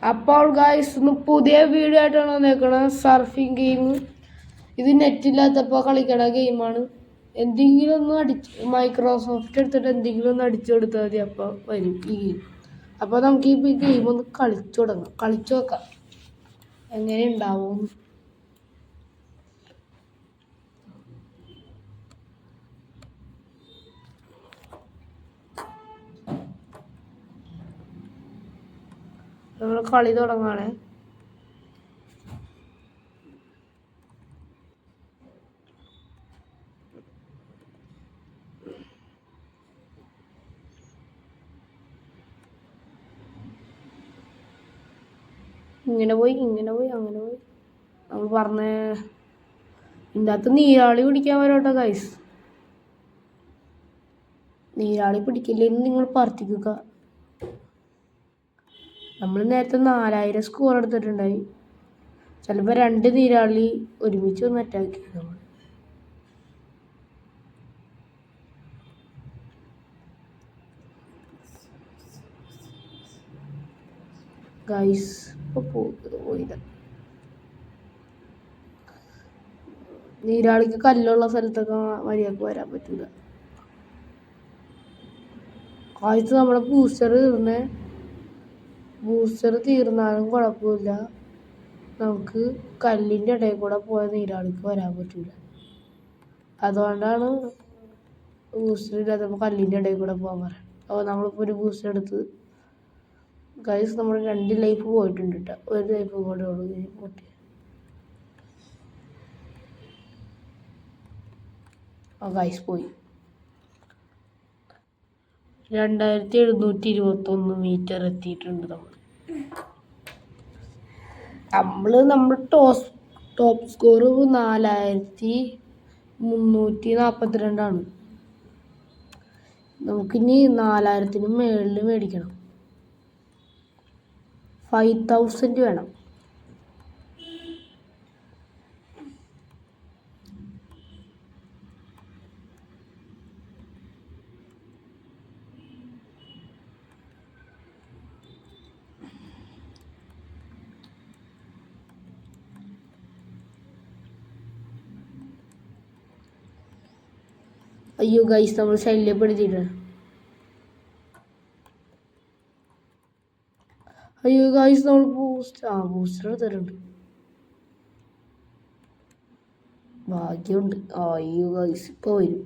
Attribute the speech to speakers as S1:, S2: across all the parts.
S1: അപ്പോൾ ഗൈസ് ഇന്ന് പുതിയ വീഡിയോ ആയിട്ടാണ് വന്നേക്കണത്. Surfing game. ഇത് നെറ്റില്ലാത്തപ്പോൾ കളിക്കണ ഗെയിമാണ്. എന്തെങ്കിലും ഒന്ന് മൈക്രോസോഫ്റ്റ് എടുത്തിട്ട് എന്തെങ്കിലും ഒന്ന് അടിച്ചു കൊടുത്താൽ മതി, അപ്പോൾ വരും ഈ ഗെയിം. അപ്പോൾ നമുക്ക് ഈ ഗെയിം ഒന്ന് കളിച്ചു നോക്കാം എങ്ങനെ ഉണ്ടാവും. നമ്മൾ കളി തുടങ്ങാണേ. ഇങ്ങനെ പോയി അങ്ങനെ പോയി. നമ്മൾ പറഞ്ഞ ഇതിനകത്ത് നീരാളി പിടിക്കാൻ വരോട്ടോ ഗൈസ്. നീരാളി പിടിക്കില്ലെന്ന് നിങ്ങൾ പ്രാർത്ഥിക്കുക. നമ്മൾ നേരത്തെ 4000 സ്കോർ എടുത്തിട്ടുണ്ടായി. ചിലപ്പോൾ 2 നീരാളി ഒരുമിച്ച് ഒന്ന് അറ്റാക്ക് ചെയ്തു നമ്മൾ. ഗൈസ് പോയില്ല. നീരാളിക്ക് കല്ലുള്ള സ്ഥലത്തൊക്കെ മര്യാദക്ക് വരാൻ പറ്റില്ല. ആദ്യത്തെ നമ്മുടെ ബൂസ്റ്റർ തീർന്നാലും കുഴപ്പമില്ല, നമുക്ക് കല്ലിൻ്റെ ഇടയിൽ കൂടെ പോയ നീരാളിക്ക് വരാൻ പറ്റില്ല. അതുകൊണ്ടാണ് ബൂസ്റ്റർ ഇല്ലാത്തപ്പോൾ കല്ലിൻ്റെ ഇടയിൽ കൂടെ പോകാൻ പറയാം. അപ്പോൾ നമ്മളിപ്പോൾ ഒരു ബൂസ്റ്റർ എടുത്ത് ഗൈസ് നമ്മൾ 2 ലൈഫ് പോയിട്ടുണ്ട് കേട്ടോ. 1 ലൈഫ് കൂടെ ഉള്ളൂ പൊട്ടി. ഗൈസ് പോയി. 2721 മീറ്റർ എത്തിയിട്ടുണ്ട് നമ്മൾ ടോപ്പ് സ്കോർ 4342 നമുക്കിനി 4000 മേളിൽ മേടിക്കണം. 5000 വേണം. അയ്യോ ഗൈസ് നമ്മൾ ശല്യപ്പെടുത്തിയിട്ടാണ്. അയ്യോ ഗൈസ് നമ്മൾ ബൂസ്റ്റർ എടുത്തിട്ടുണ്ട്. ഭാഗ്യമുണ്ട്. അയ്യോ ഗൈസ് ഇപ്പോൾ വരും.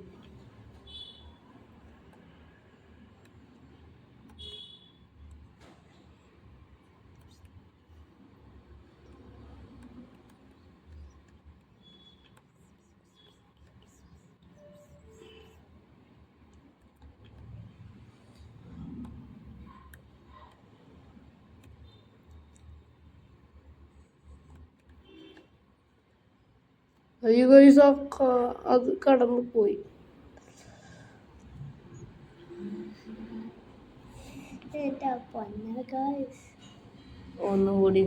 S1: അയ്യോ ഗൈസ് അത് കടന്നു പോയി. ഒന്നുകൂടി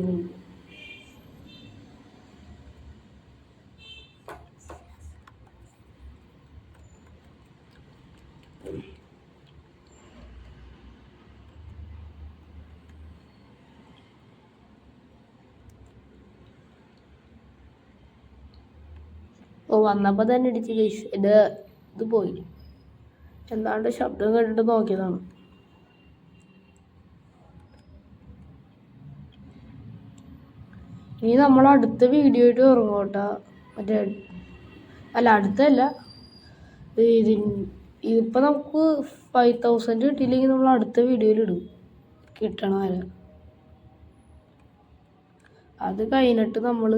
S1: വന്നപ്പോൾ തന്നെ ഇടിച്ച് ഗൈസ്. ഇത് പോയി. എന്താണ്ട് ശബ്ദം കേട്ടിട്ട് നോക്കിയതാണ്. ഇനി നമ്മൾ അടുത്ത വീഡിയോ ആയിട്ട് ഇറങ്ങോട്ടാ. അടുത്തല്ല, ഇതിപ്പോൾ നമുക്ക് 5000 കിട്ടിയില്ലെങ്കിൽ നമ്മൾ അടുത്ത വീഡിയോയിൽ ഇടും, കിട്ടണ വരെ. അത് കഴിഞ്ഞിട്ട് നമ്മൾ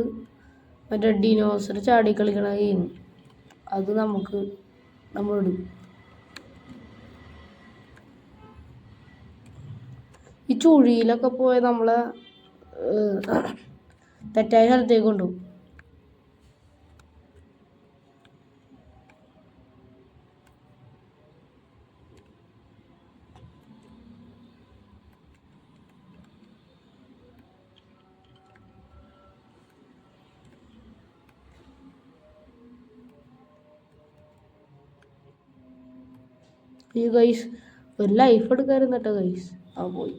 S1: ഡിനോസർ ചാടി കളിക്കണ ഗെയിം അത് നമ്മളിടും. ഈ ചുഴിയിലൊക്കെ പോയ നമ്മളെ തെറ്റായ സ്ഥലത്തേക്ക് കൊണ്ടുപോകും. ഈ ഗൈസ് ഒരു ലൈഫ് എടുക്കാറുണ്ട് കേട്ടോ ഗൈസ്. പോയി.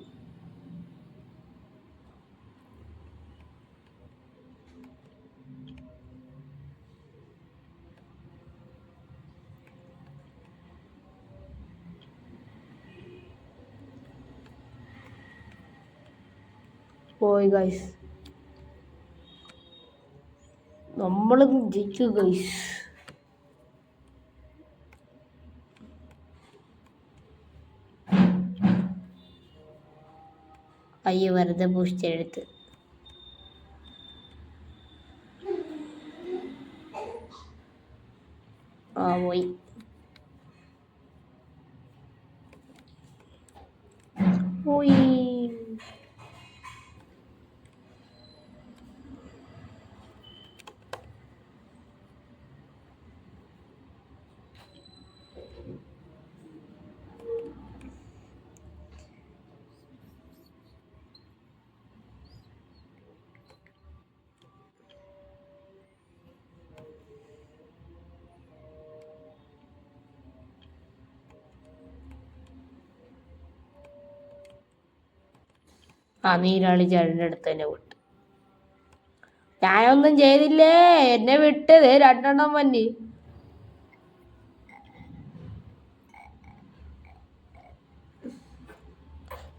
S1: പോയി ഗൈസ്, നമ്മളും ജയിച്ചു ഗൈസ്. അയ്യോ വെറുതെ ബൂസ്റ്റ് എടുത്ത്. പോയി. പോയി. നീരാളി ചേട്ടൻ്റെ അടുത്ത് തന്നെ വിട്ടു. ഞാനൊന്നും ചെയ്തില്ലേ, എന്നെ വിട്ടത് 2 വന്നി.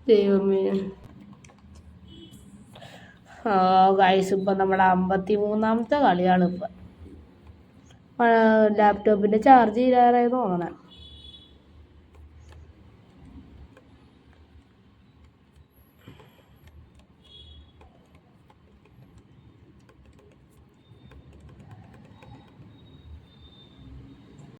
S1: ദൈവമേ. ഗൈസ് ഇപ്പം നമ്മുടെ 53ാമത്തെ കളിയാണ്. ഇപ്പം ലാപ്ടോപ്പിൻ്റെ ചാർജ് തീരാറായി തോന്നണേ.